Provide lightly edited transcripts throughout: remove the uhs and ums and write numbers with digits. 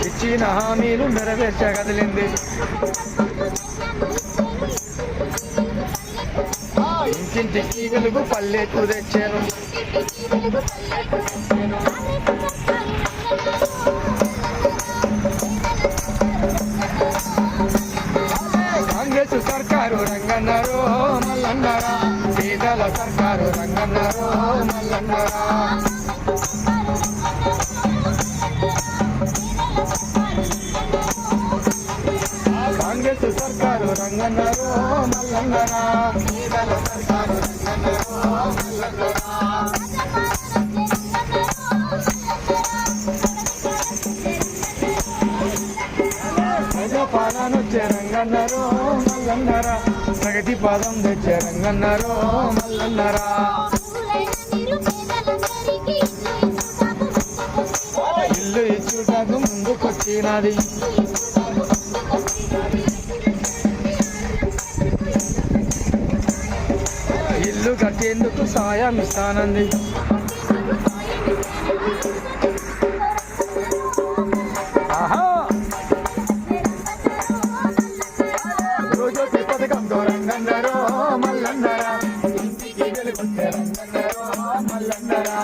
ఇచ్చిన హామీలు నెరవేర్చగదిలింది ఇంటింటికి వెలుగు పల్లెకు తెచ్చాను కాంగ్రెస్ సర్కారు రంగన్నారు మల్లన్నారా పేదల సర్కారు రంగన్నారు మల్లన్నారా కాంగ్రెస్ సర్కారు రంగన్నారు మల్లన్నారా పేదల సర్కారు రంగన్నారు మల్లన్నారా పాలన వచ్చే రంగన్నారో మల్లన్నారా ప్రగతి పాదం తెచ్చే రంగన్నారో మల్లన్నారా ఇల్లు ఇచ్చుటకు ముందుకొచ్చినది ఇల్లు కట్టేందుకు సాయం ఇస్తానంది ఆహా రంగన్నారో మల్లన్నారా ఇంటికి వెలుగొచ్చే రంగన్నారో మల్లన్నారా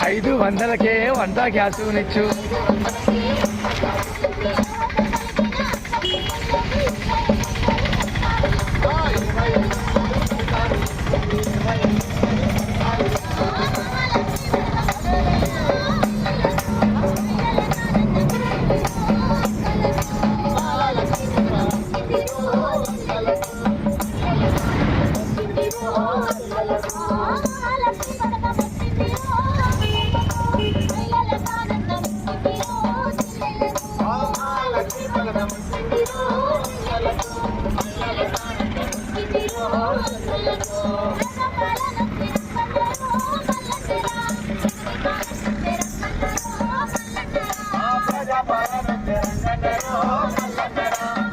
$500కే వంట గ్యాసునిచ్చు Oh,